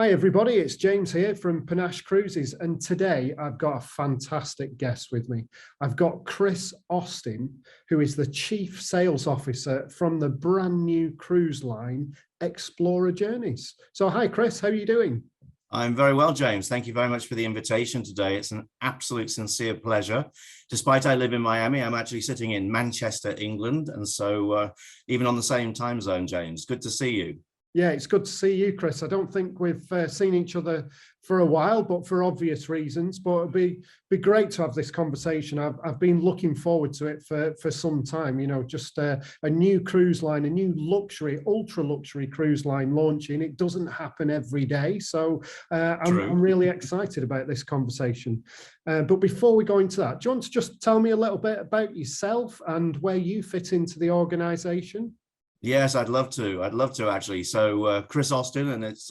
Hi everybody, it's James here from Panache Cruises, and today I've got a fantastic guest with me. I've got Chris Austin, who is the Chief Sales Officer from the brand new cruise line, Explora Journeys. So hi Chris, how are you doing? I'm very well, James. Thank you very much for the invitation today. It's an absolute sincere pleasure. Despite I live in Miami, I'm actually sitting in Manchester, England, and so even on the same time zone, James. Good to see you. Yeah, it's good to see you, Chris. I don't think we've seen each other for a while, but for obvious reasons. But it'd be great to have this conversation. I've been looking forward to it for some time. You know, just a new cruise line, a new luxury, ultra luxury cruise line launching. It doesn't happen every day, so I'm really excited about this conversation. But before we go into that, do you want to just tell me a little bit about yourself and where you fit into the organisation? Yes, I'd love to. I'd love to actually. So Chris Austin, and it's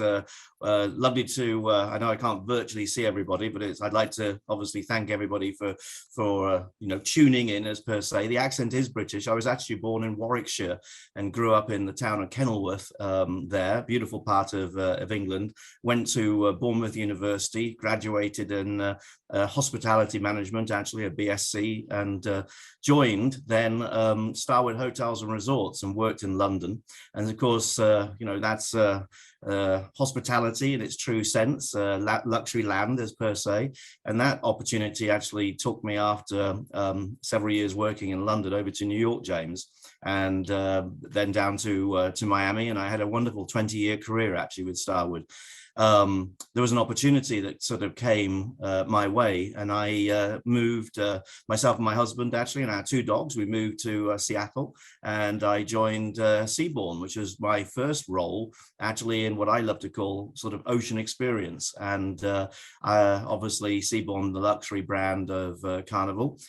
lovely to. I know I can't virtually see everybody, but I'd like to obviously thank everybody for tuning in as per se. The accent is British. I was actually born in Warwickshire and grew up in the town of Kenilworth. There, beautiful part of England. Went to Bournemouth University, graduated in hospitality management, actually a BSc, and joined then Starwood Hotels and Resorts and worked in London. And of course, that's hospitality in its true sense, luxury land as per se. And that opportunity actually took me after several years working in London over to New York, James, and then down to Miami. And I had a wonderful 20-year career actually with Starwood. There was an opportunity that sort of came my way, and I moved, myself and my husband actually, and our two dogs, we moved to Seattle, and I joined Seabourn, which was my first role actually in what I love to call sort of ocean experience. And obviously Seabourn, the luxury brand of Carnival.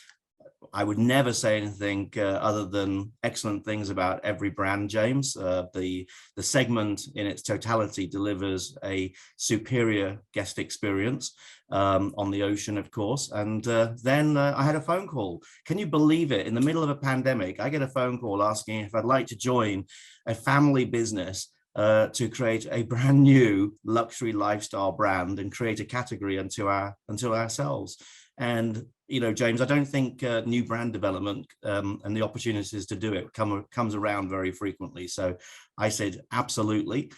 I would never say anything other than excellent things about every brand, James. The segment in its totality delivers a superior guest experience on the ocean, of course. And then I had a phone call. Can you believe it? In the middle of a pandemic, I get a phone call asking if I'd like to join a family business to create a brand new luxury lifestyle brand and create a category unto ourselves. And James, I don't think new brand development and the opportunities to do it comes around very frequently. So I said, absolutely.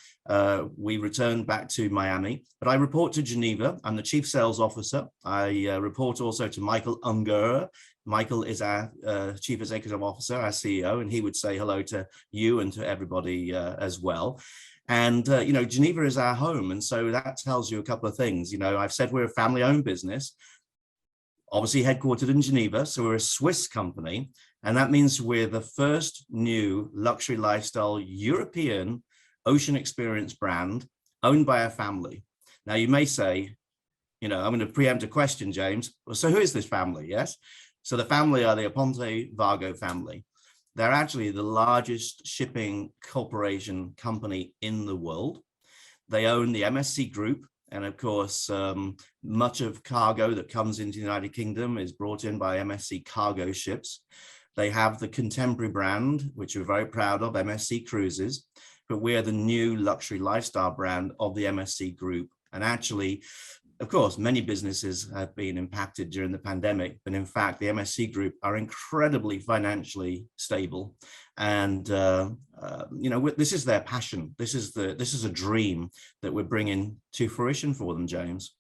We returned back to Miami, but I report to Geneva. I'm the Chief Sales Officer. I report also to Michael Unger. Michael is our Chief Executive Officer, our CEO, and he would say hello to you and to everybody as well. And, Geneva is our home. And so that tells you a couple of things. I've said we're a family-owned business, obviously headquartered in Geneva. So we're a Swiss company. And that means we're the first new luxury lifestyle European ocean experience brand owned by a family. Now, you may say, I'm going to preempt a question, James. Well, so who is this family? Yes. So the family are the Aponte Vargo family. They're actually the largest shipping corporation company in the world. They own the MSC Group. And of course, much of cargo that comes into the United Kingdom is brought in by MSC cargo ships. They have the contemporary brand, which we're very proud of, MSC Cruises, but we're the new luxury lifestyle brand of the MSC Group. And actually, of course, many businesses have been impacted during the pandemic, but in fact, the MSC Group are incredibly financially stable. And, this is their passion. This is a dream that we're bringing to fruition for them, James.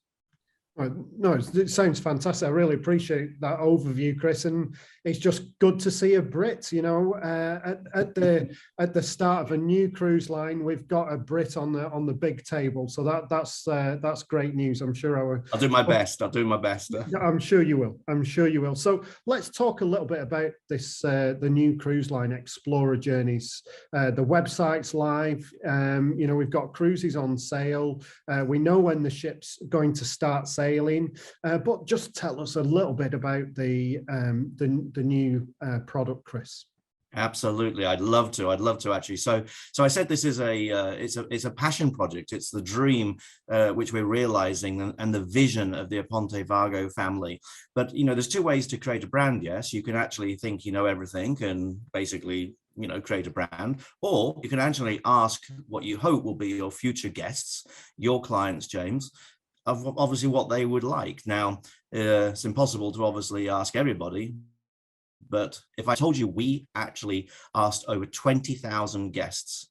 No, it sounds fantastic. I really appreciate that overview, Chris, and it's just good to see a Brit. At the start of a new cruise line, we've got a Brit on the big table, so that's great news. I'm sure I'll do my best. I'll do my best. I'm sure you will. I'm sure you will. So let's talk a little bit about this the new cruise line, Explora Journeys. The website's live. We've got cruises on sale. We know when the ship's going to start sailing, but just tell us a little bit about the new product, Chris. Absolutely, I'd love to actually. So I said this is it's a passion project. It's the dream which we're realizing, and the vision of the Aponte Vargo family. But there's two ways to create a brand. Yes, you can actually think you know everything and basically create a brand, or you can actually ask what you hope will be your future guests, your clients, James, of obviously what they would like. Now, it's impossible to obviously ask everybody, but if I told you we actually asked over 20,000 guests,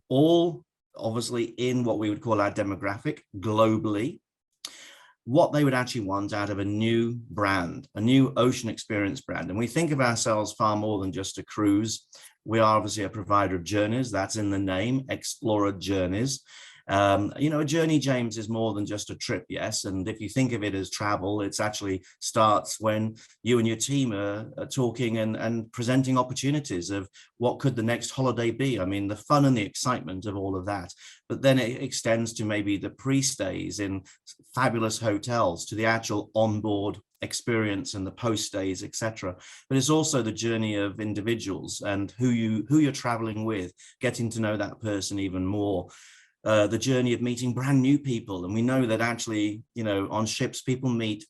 all obviously in what we would call our demographic globally, what they would actually want out of a new brand, a new ocean experience brand. And we think of ourselves far more than just a cruise. We are obviously a provider of journeys. That's in the name, Explora Journeys. A journey, James, is more than just a trip, yes. And if you think of it as travel, it's actually starts when you and your team are talking and presenting opportunities of what could the next holiday be. I mean, the fun and the excitement of all of that. But then it extends to maybe the pre-stays in fabulous hotels, to the actual onboard experience and the post stays, etc. But it's also the journey of individuals and who you're traveling with, getting to know that person even more. The journey of meeting brand new people. And we know that actually, on ships, people meet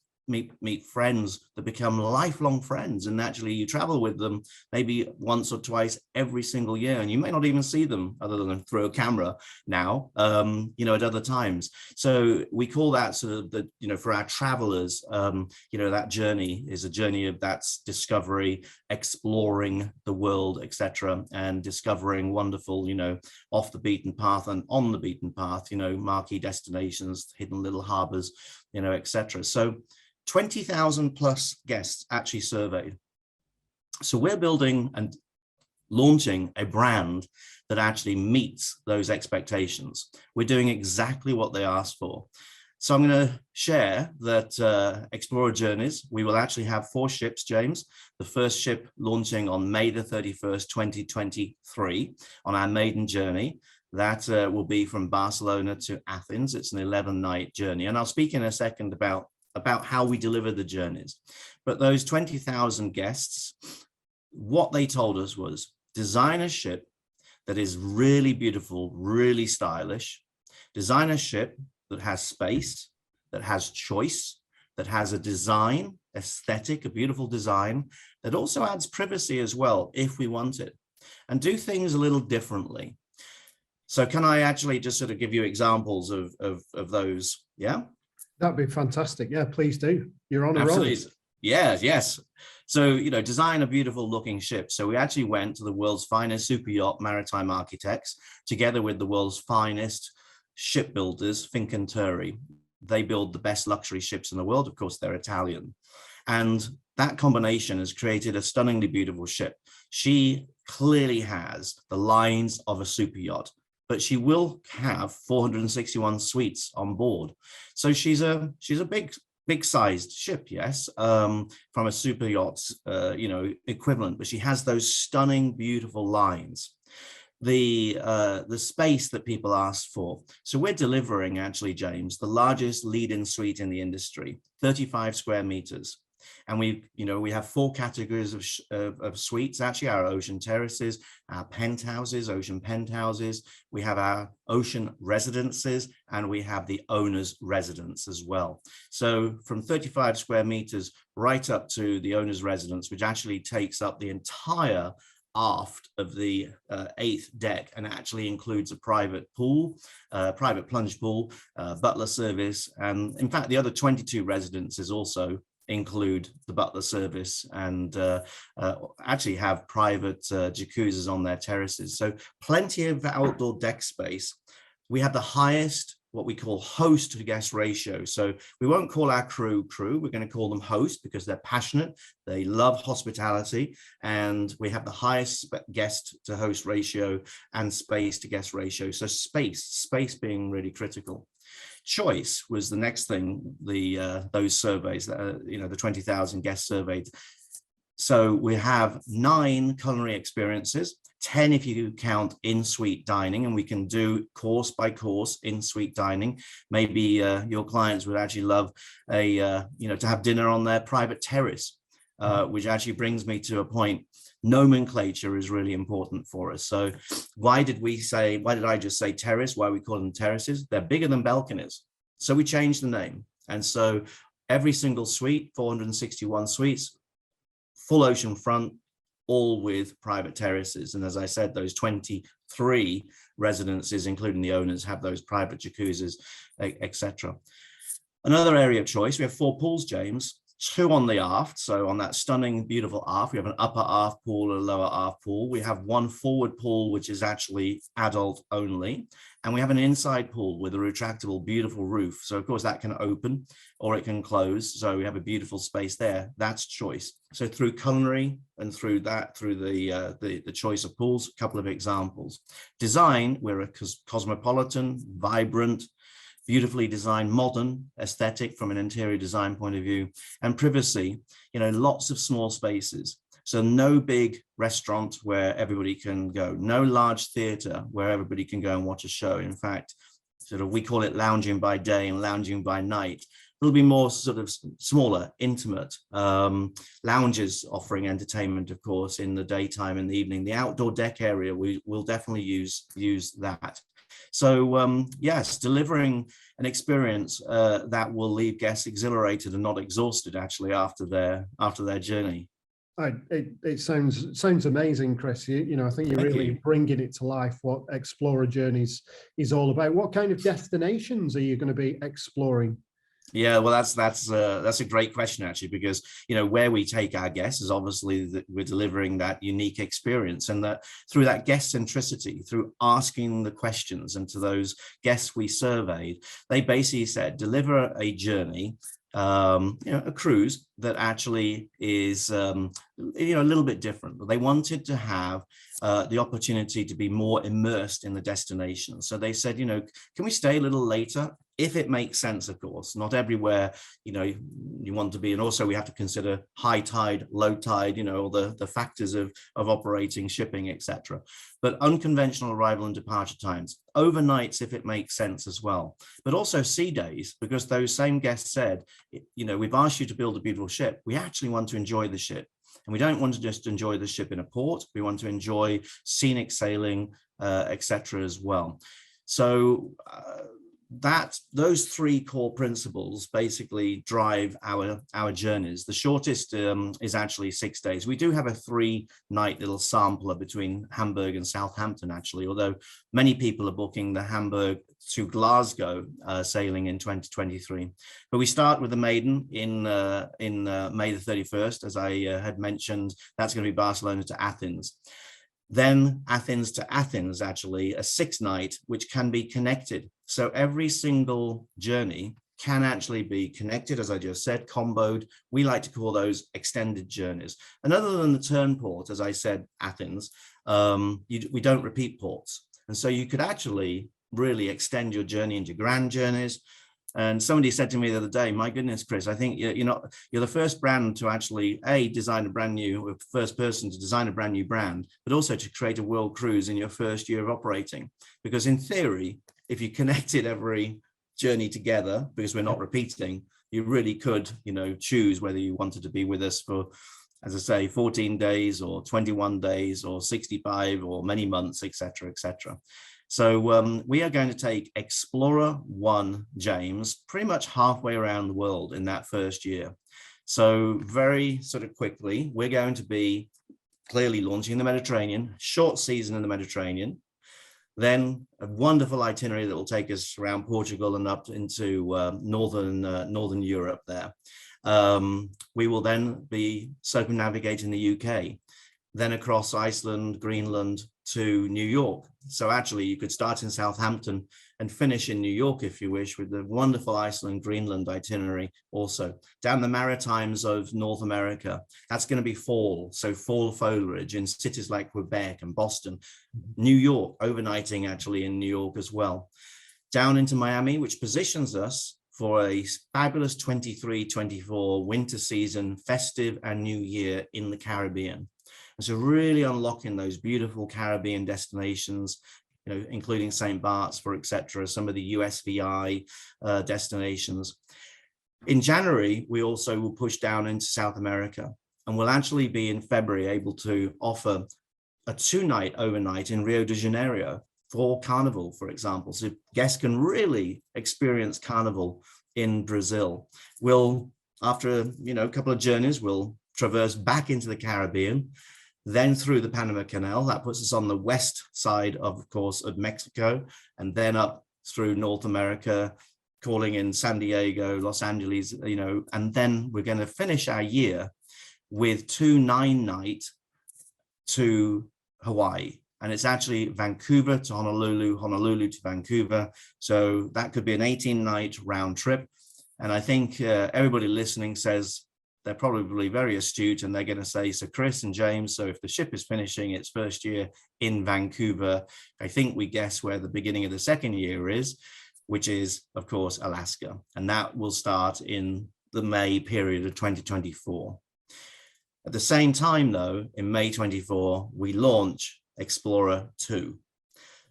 friends that become lifelong friends, and actually you travel with them maybe once or twice every single year, and you may not even see them other than through a camera now, at other times. So we call that sort of for our travelers, that journey is a journey of that's discovery, exploring the world, etc., and discovering wonderful, off the beaten path and on the beaten path, marquee destinations, hidden little harbors, etc. So 20,000 plus guests actually surveyed. So we're building and launching a brand that actually meets those expectations. We're doing exactly what they asked for. So I'm going to share that Explora Journeys, we will actually have 4 ships, James. The first ship launching on May the 31st, 2023 on our maiden journey. That will be from Barcelona to Athens. It's an 11-night journey. And I'll speak in a second about how we deliver the journeys. But those 20,000 guests, what they told us was design a ship that is really beautiful, really stylish, design a ship that has space, that has choice, that has a design, aesthetic, a beautiful design, that also adds privacy as well, if we want it, and do things a little differently. So can I actually just sort of give you examples of those? Yeah. That'd be fantastic. Yeah, please do. You're on a roll. Yes. So, design a beautiful looking ship. So we actually went to the world's finest super yacht maritime architects, together with the world's finest shipbuilders, Fincantieri. They build the best luxury ships in the world. Of course, they're Italian. And that combination has created a stunningly beautiful ship. She clearly has the lines of a super yacht, but she will have 461 suites on board. So she's a big sized ship, yes, from a super yacht's equivalent, but she has those stunning, beautiful lines. The space that people asked for. So we're delivering, actually, James, the largest lead-in suite in the industry, 35 square meters. And we have 4 categories of suites, actually: our ocean terraces, our penthouses, ocean penthouses. We have our ocean residences, and we have the owner's residence as well. So from 35 square meters right up to the owner's residence, which actually takes up the entire aft of the 8th deck, and actually includes a private pool, private plunge pool, butler service, and in fact the other 22 residences also include the butler service, and actually have private jacuzzis on their terraces. So plenty of outdoor deck space. We have the highest, what we call host to guest ratio. So we won't call our crew, we're going to call them host, because they're passionate, they love hospitality, and we have the highest guest to host ratio and space to guest ratio. So space being really critical. Choice was the next thing, those surveys, the 20,000 guests surveyed. So we have 9 culinary experiences, 10 if you count in-suite dining, and we can do course by course in-suite dining. Maybe your clients would actually love to have dinner on their private terrace, which actually brings me to a point. Nomenclature is really important for us. So why did I just say terrace? Why we call them terraces? They're bigger than balconies. So we changed the name. And so every single suite, 461 suites, full ocean front, all with private terraces. And as I said, those 23 residences, including the owners, have those private jacuzzis, etc. Another area of choice, we have 4 pools, James, 2 on the aft. So on that stunning, beautiful aft, we have an upper aft pool, a lower aft pool. We have 1 forward pool, which is actually adult only. And we have an inside pool with a retractable, beautiful roof. So of course that can open or it can close. So we have a beautiful space there. That's choice. So through culinary and through the choice of pools, a couple of examples. Design, we're a cosmopolitan, vibrant, beautifully designed, modern aesthetic from an interior design point of view. And privacy, lots of small spaces. So no big restaurant where everybody can go, no large theater where everybody can go and watch a show. In fact, we call it lounging by day and lounging by night. It'll be more sort of smaller, intimate lounges offering entertainment, of course, in the daytime and the evening. The outdoor deck area, we will definitely use that. So yes, delivering an experience that will leave guests exhilarated and not exhausted actually after their journey. It sounds amazing, Chris. I think you're really bringing it to life what Explora Journeys is all about. What kind of destinations are you going to be exploring? Yeah, well, that's a great question actually, because where we take our guests is obviously that we're delivering that unique experience, and that through that guest centricity, through asking the questions, and to those guests we surveyed, they basically said deliver a journey, a cruise that actually is a little bit different. They wanted to have the opportunity to be more immersed in the destination. So they said, can we stay a little later? If it makes sense, of course. Not everywhere, you want to be. And also we have to consider high tide, low tide, all the factors of operating, shipping, etc. But unconventional arrival and departure times, overnights if it makes sense as well. But also sea days, because those same guests said, we've asked you to build a beautiful ship. We actually want to enjoy the ship. And we don't want to just enjoy the ship in a port. We want to enjoy scenic sailing, etc. as well. So those 3 core principles basically drive our journeys. The shortest is actually 6 days. We do have a 3-night little sampler between Hamburg and Southampton, actually, although many people are booking the Hamburg to Glasgow sailing in 2023. But we start with the maiden in May the 31st, as I had mentioned. That's going to be Barcelona to Athens. Then Athens to Athens, actually, a 6-night, which can be connected. So every single journey can actually be connected, as I just said, comboed. We like to call those extended journeys. And other than the turn port, as I said, Athens, we don't repeat ports. And so you could actually really extend your journey into grand journeys. And somebody said to me the other day, my goodness, Chris, I think you're the first brand to actually design a brand new, first person to design a brand new brand, but also to create a world cruise in your first year of operating. Because in theory, if you connected every journey together, because we're not repeating, you really could, choose whether you wanted to be with us for, as I say, 14 days or 21 days or 65 or many months, etc., etc. So we are going to take Explora One James pretty much halfway around the world in that first year. So very sort of quickly, we're going to be clearly launching the Mediterranean, short season in the Mediterranean, then a wonderful itinerary that will take us around Portugal and up into northern Europe there. We will then be circumnavigating the UK, then across Iceland, Greenland to New York. So actually you could start in Southampton and finish in New York if you wish, with the wonderful Iceland, Greenland itinerary also. Down the Maritimes of North America, that's going to be fall. So fall foliage in cities like Quebec and Boston. New York, overnighting actually in New York as well. Down into Miami, which positions us for a fabulous 23-24 winter season, festive and New Year in the Caribbean. And so really unlocking those beautiful Caribbean destinations, including St. Bart's, for etc., some of the USVI destinations. In January, we also will push down into South America, and we'll actually be in February able to offer a 2-night overnight in Rio de Janeiro for Carnival, for example. So guests can really experience Carnival in Brazil. We'll, after a couple of journeys, we'll traverse back into the Caribbean. then through the Panama Canal. That puts us on the west side, of course, of Mexico, and then up through North America, calling in San Diego, Los Angeles, you know, and then we're going to finish our year with 2 9-night to Hawaii. And it's actually Vancouver to Honolulu, Honolulu to Vancouver. So that could be an 18-night round trip. And I think everybody listening says they're probably very astute, and they're going to say, so Chris and James, so if the ship is finishing its first year in Vancouver, I think we guess where the beginning of the second year is, which is, of course, Alaska. And that will start in the May period of 2024. At the same time, though, in May 24, we launch Explora 2.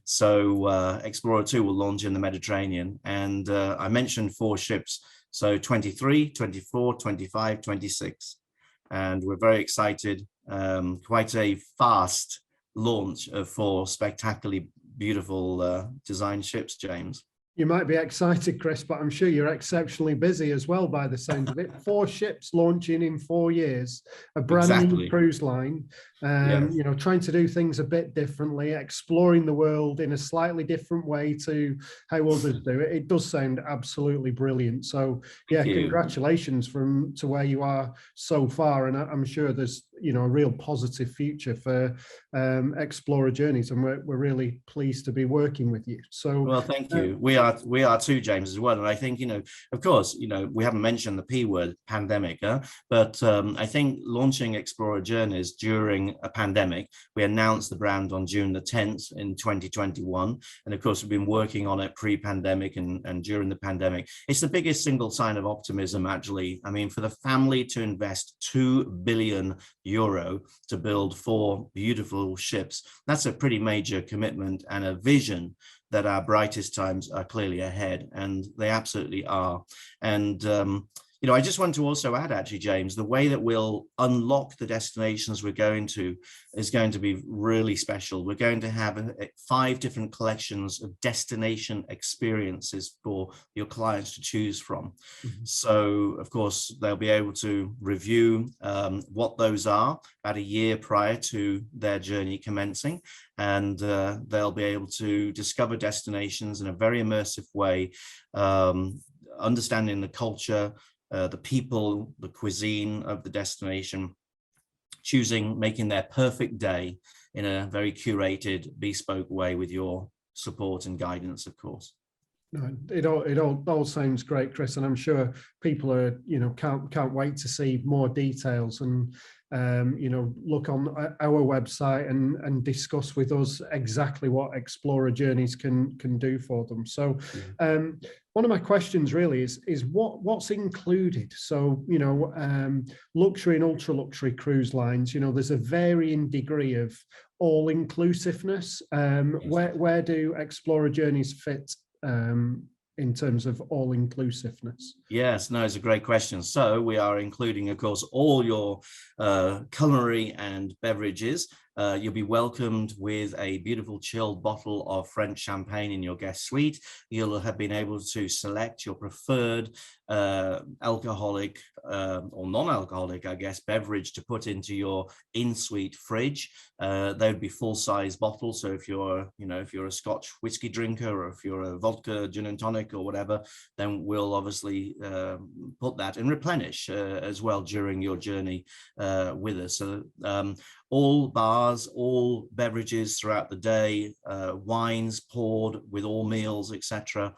So Explora 2 will launch in the Mediterranean. And I mentioned 4 ships. So 23, 24, 25, 26. And we're very excited. Quite a fast launch of 4 spectacularly beautiful design ships, James. You might be excited, Chris, but I'm sure you're exceptionally busy as well by the sound of it. 4 ships launching in 4 years, a brand new cruise line, Yes. you know, trying to do things a bit differently, exploring the world in a slightly different way to how others do it. It does sound absolutely brilliant. So yeah, congratulations to where you are so far. And I'm sure there's, you know, a real positive future for Explora Journeys, and we're really pleased to be working with you. So well, thank you. We are too, James, as well. And I think, you know, of course, you know, we haven't mentioned the P word, pandemic, but I think launching Explora Journeys during a pandemic, we announced the brand on June the 10th in 2021. And of course, we've been working on it pre-pandemic and during the pandemic. It's the biggest single sign of optimism, actually. I mean, for the family to invest €2 billion to build 4 beautiful ships, that's a pretty major commitment and a vision that our brightest times are clearly ahead, and they absolutely are. And you know, I just want to also add, actually, James, the way that we'll unlock the destinations we're going to is going to be really special. We're going to have 5 different collections of destination experiences for your clients to choose from. Mm-hmm. So, of course, they'll be able to review what those are about a year prior to their journey commencing, and they'll be able to discover destinations in a very immersive way, understanding the culture, the people, the cuisine of the destination, making their perfect day in a very curated, bespoke way with your support and guidance, of course. No, it all sounds great, Chris, and I'm sure people are, you know, can't wait to see more details and you know, look on our website and discuss with us exactly what Explora Journeys can do for them. So one of my questions really is what's included? So, you know, luxury and ultra luxury cruise lines, you know, there's a varying degree of all inclusiveness. Where do Explora Journeys fit in terms of all inclusiveness? Yes, no, it's a great question. So we are including, of course, all your culinary and beverages. You'll be welcomed with a beautiful chilled bottle of French champagne in your guest suite. You'll have been able to select your preferred alcoholic or non-alcoholic, I guess, beverage to put into your in-suite fridge. They would be full-size bottles. So if you're a Scotch whiskey drinker, or if you're a vodka gin and tonic or whatever, then we'll obviously put that and replenish as well during your journey with us. So all bars, all beverages throughout the day, wines poured with all meals, etc.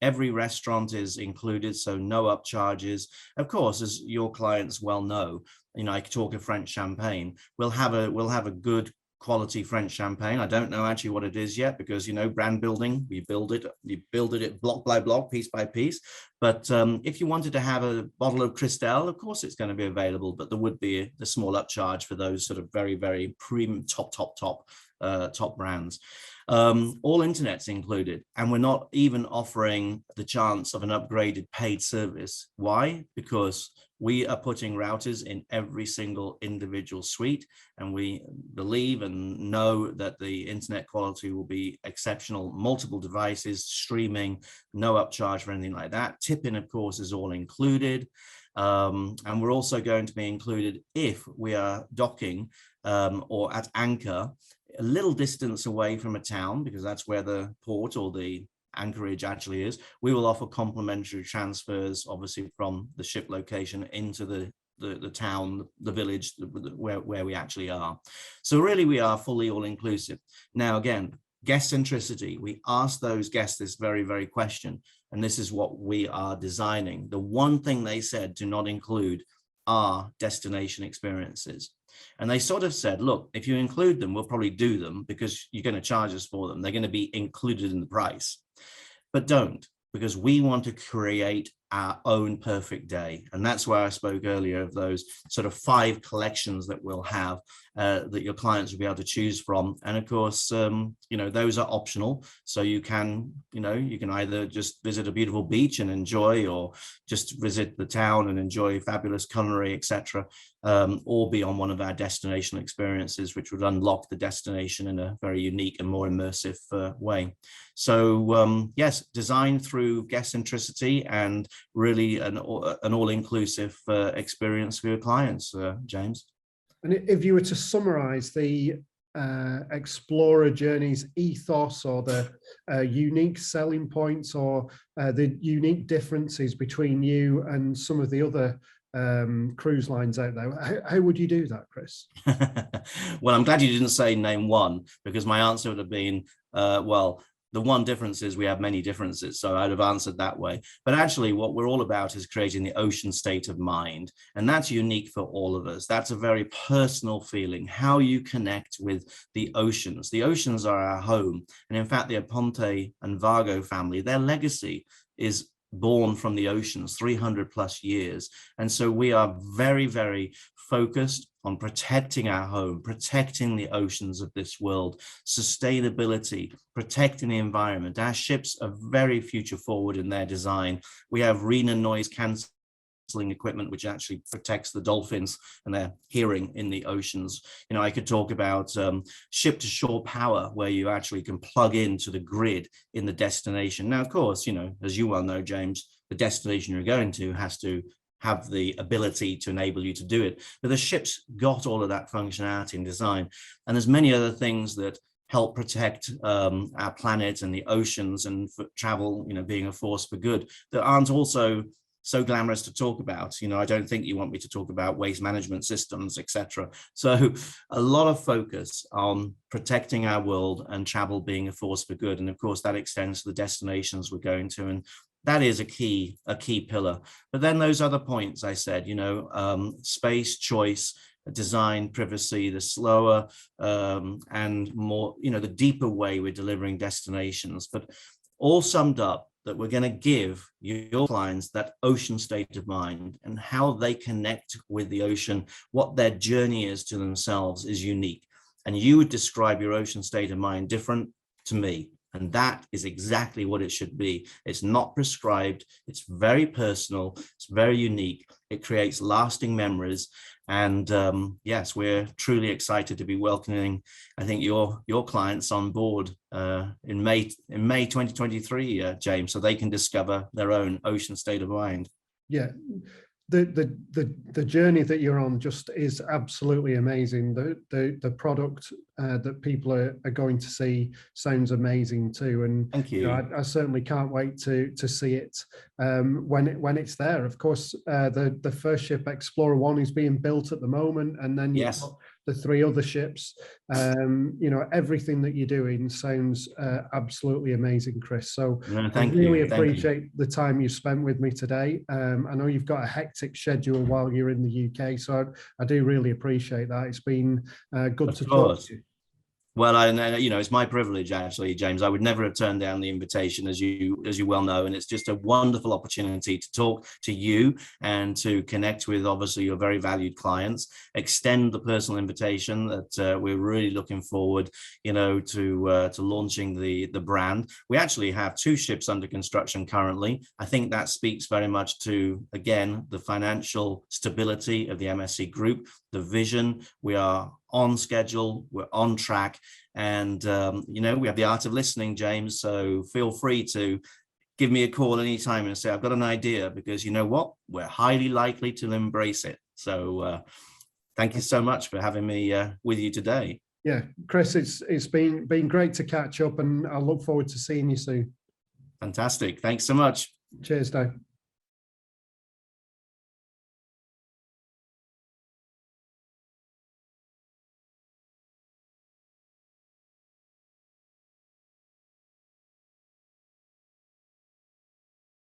Every restaurant is included, so no upcharges. Of course, as your clients well know, you know, I could talk of French champagne. We'll have a good quality French champagne. I don't know actually what it is yet, because, you know, brand building, you build it block by block, piece by piece. But if you wanted to have a bottle of Cristal, of course it's going to be available, but there would be the small upcharge for those sort of very, very premium top brands. All internet's included, and we're not even offering the chance of an upgraded paid service. Why? Because we are putting routers in every single individual suite, and we believe and know that the internet quality will be exceptional. Multiple devices, streaming, no upcharge for anything like that. Tipping, of course, is all included. And we're also going to be included if we are docking or at anchor a little distance away from a town, because that's where the port or the anchorage actually is. We will offer complimentary transfers, obviously, from the ship location into the town, the village, where we actually are. So really, we are fully all-inclusive. Now, again, guest centricity. We ask those guests this very, very question, and this is what we are designing. The one thing they said to not include are destination experiences. And they sort of said, look, if you include them, we'll probably do them because you're going to charge us for them. They're going to be included in the price. But don't, because we want to create our own perfect day. And that's why I spoke earlier of those sort of 5 collections that we'll have that your clients will be able to choose from. And of course, you know, those are optional. So you can either just visit a beautiful beach and enjoy, or just visit the town and enjoy fabulous culinary, etc. Or be on one of our destination experiences, which would unlock the destination in a very unique and more immersive way. So yes, designed through guest centricity and really an all-inclusive experience for your clients, James. And if you were to summarize the Explora Journeys ethos, or the unique selling points, or the unique differences between you and some of the other cruise lines out there, how would you do that, Chris? Well, I'm glad you didn't say name one, because my answer would have been, well, the one difference is we have many differences. So I'd have answered that way. But actually, what we're all about is creating the ocean state of mind. And that's unique for all of us. That's a very personal feeling, how you connect with the oceans. The oceans are our home. And in fact, the Aponte and Vargo family, their legacy is born from the oceans, 300 plus years. And so we are very, very focused on protecting our home, protecting the oceans of this world, sustainability, protecting the environment. Our ships are very future forward in their design. We have RENA noise cancelling equipment, which actually protects the dolphins and their hearing in the oceans. You know, I could talk about ship to shore power, where you actually can plug into the grid in the destination. Now, of course, you know, as you well know, James, the destination you're going to has to have the ability to enable you to do it. But the ship's got all of that functionality and design. And there's many other things that help protect our planet and the oceans, and for travel, you know, being a force for good, that aren't also so glamorous to talk about. You know, I don't think you want me to talk about waste management systems, etc. So a lot of focus on protecting our world and travel being a force for good. And of course, that extends to the destinations we're going to. And that is a key pillar. But then those other points I said, you know, space, choice, design, privacy, the slower and more, you know, the deeper way we're delivering destinations, but all summed up that we're going to give your clients that ocean state of mind, and how they connect with the ocean, what their journey is to themselves is unique. And you would describe your ocean state of mind different to me. And that is exactly what it should be. It's not prescribed. It's very personal. It's very unique. It creates lasting memories. And yes, we're truly excited to be welcoming, I think, your clients on board in May 2023, James, so they can discover their own ocean state of mind. Yeah. The journey that you're on just is absolutely amazing. The product that people are going to see sounds amazing too, and thank you. I certainly can't wait to see it when it's there. Of course, the first ship, Explora 1, is being built at the moment, and then you've got the 3 other ships. You know, everything that you're doing sounds absolutely amazing, Chris. So I really appreciate the time you spent with me today. I know you've got a hectic schedule while you're in the UK, so I do really appreciate that. It's been good to talk to you. Well, it's my privilege, actually, James. I would never have turned down the invitation, as you well know, and it's just a wonderful opportunity to talk to you and to connect with, obviously, your very valued clients. Extend the personal invitation that we're really looking forward, to launching the brand. We actually have 2 ships under construction currently. I think that speaks very much to, again, the financial stability of the MSC Group, the vision. We are on schedule, we're on track, and we have the art of listening, James, so feel free to give me a call anytime and say, I've got an idea, because you know what, we're highly likely to embrace it. So thank you so much for having me with you today. Yeah, Chris, it's been great to catch up, and I look forward to seeing you soon. Fantastic. Thanks so much. Cheers, Dave.